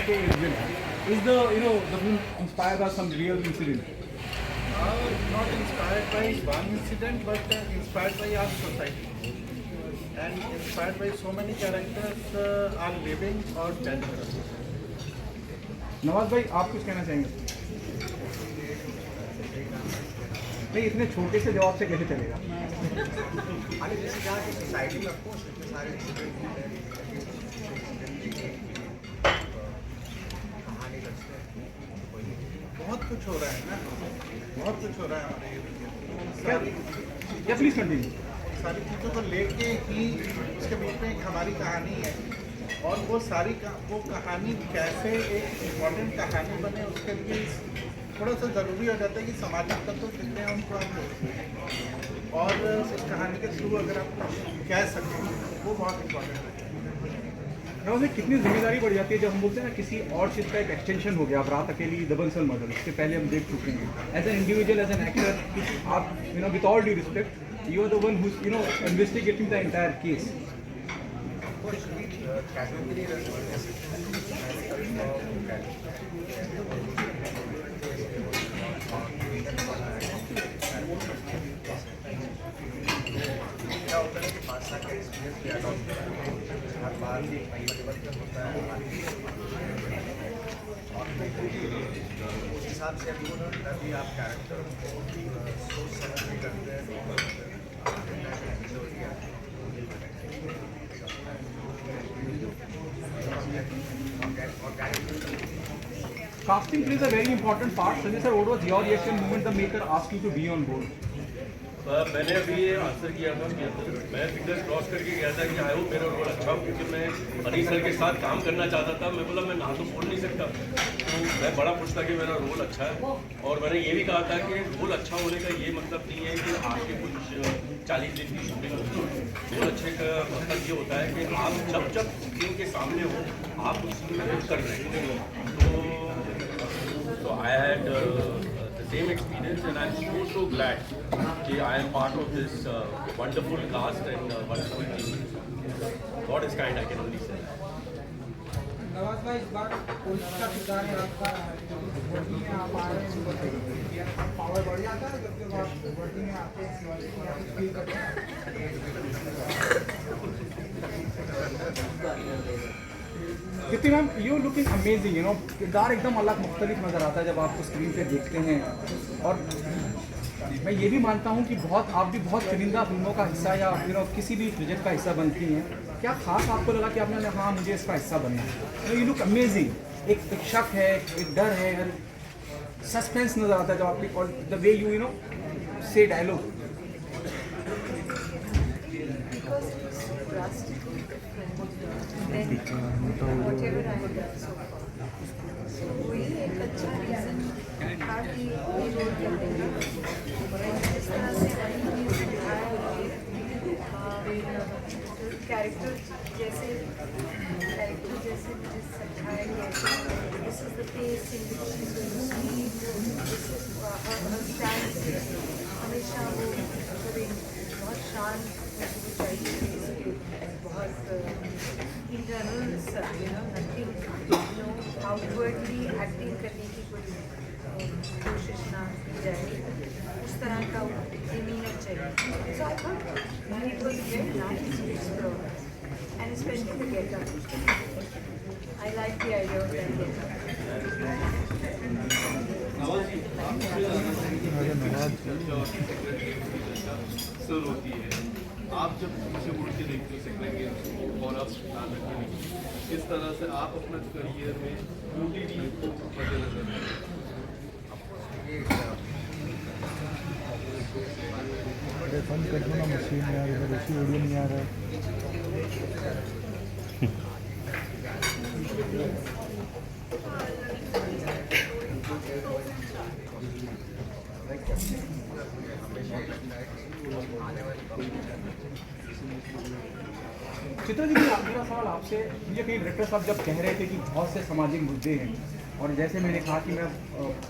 के villain. Is the the film inspired by some real incident? Not inspired by one incident, but inspired by our society, and inspired by so many characters are living or dead. Nawaz भाई आप कुछ कहना चाहेंगे? नहीं, इतने छोटे से जवाब से कैसे चलेगा? जैसे जहाँ की सोसाइटी में आपको इतने सारे कहानी रचते हैं, बहुत कुछ हो रहा है ना, बहुत कुछ हो रहा है हमारे क्या प्लीज कंटिन्यू। सारी चीज़ों को लेके ही उसके बीच में एक हमारी कहानी है, और वो सारी वो कहानी कैसे एक इम्पॉर्टेंट कहानी बने, उसके लिए थोड़ा सा ज़रूरी हो जाता है कि सामाजिक तत्व जितने हैं उनको आप और इस कहानी के थ्रू अगर आप कह सकें वो बहुत इम्पॉर्टेंट है। नवाज, कितनी जिम्मेदारी बढ़ जाती है जब हम बोलते हैं ना किसी और चीज़ का एक एक्सटेंशन हो गया। अब रात अकेली, द बंसल मर्डर, इससे पहले हम देख चुके हैं। As an individual, as an actor, आप with all due respect, you are the one who investigating the entire case. क्या होता है कि 5 साल का एक्सपीरियंस लिया हर बार परिवर्तन होता है और उस हिसाब से अभी आप कैरेक्टर को सोच समझ के करते हैं Casting plays a very important part. Sanjay sir, what was your reaction moment the maker asked you to be on board? मैंने अभी ये आंसर किया था कि मैं फिंगर्स क्रॉस करके गया था कि आई होप मेरा रोल अच्छा हो, क्योंकि मैं हनी सर के साथ काम करना चाहता था। मैं बोला मैं ना तो बोल नहीं सकता, तो मैं बड़ा खुश था कि मेरा रोल अच्छा है। और मैंने ये भी कहा था कि रोल अच्छा होने का ये मतलब नहीं है कि आपके कुछ 40 दिन की शूटिंग होती है। रोल अच्छे का मतलब ये होता है कि आप जब जब स्क्रीन के सामने हो आप उसी में कर रहे हैं। तो I had same experience, and I'm so glad that I am part of this wonderful cast and wonderful team. God is kind, I can only say. Nawaz भाई, इस बार पुलिस का किरदार है आपका, वर्दी में आप आ रहे हैं, पावर बढ़ जाता है जब जब आप वर्दी में आते हैं, फील करते हैं। कृति मैम, यू लुकिंग अमेजिंग, किरदार एकदम अलग मुख्तलिफ नज़र आता है जब आपको स्क्रीन पे देखते हैं। और मैं ये भी मानता हूँ कि आप भी बहुत चुनिंदा फिल्मों का हिस्सा या किसी भी प्रोजेक्ट का हिस्सा बनती हैं। क्या खास आपको लगा कि आपने हाँ मुझे इसका हिस्सा बनना है? You look amazing. एक शक है, एक डर है, सस्पेंस नज़र आता है जब आपकी द वे यू से dialogue. whatever I have done so far. So वही एक अच्छा रीज़न था कि ये रोल करने का। जिस तरह से हनी ने दिखाया कैरेक्टर जैसे मुझे समझाया गया कि this is the pace in which she will speak, this is her stand. हमेशा वो मतलब बहुत शांत चाहिए, बहुत इंटरनल नथिंग आउटवर्डली एक्टिंग करने की कोई कोशिश ना की जाए, उस तरह का डिमीनर चाहिए। So I thought it was very nice to explore and specially the getup. I like the idea of that getup. Sir होती है, आप जब पीछे मुड़ के देखते हो सेकंड और आप किस तरह से आप अपना करियर में ब्यूटी भी मद्देनजर फंड कर दो ना मशीन यार, इधर ऐसी ऑडियो नहीं आ रहा है। चित्रा जी, मेरा सवाल आपसे ये कहीं डायरेक्टर साहब जब कह रहे थे कि बहुत से सामाजिक मुद्दे हैं, और जैसे मैंने कहा कि मैं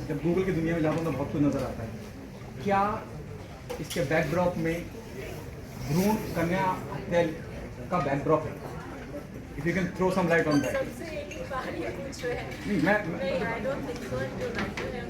जब गूगल की दुनिया में जाता हूँ तो बहुत कुछ नज़र आता है, क्या इसके बैकड्रॉप में भ्रूण कन्या हत्या का बैकड्रॉप है? If you can throw some light on that. अपनी बात ये पूछ रहे हैं नहीं मैं नहीं आई डोंट थिंक सो जो राइटर है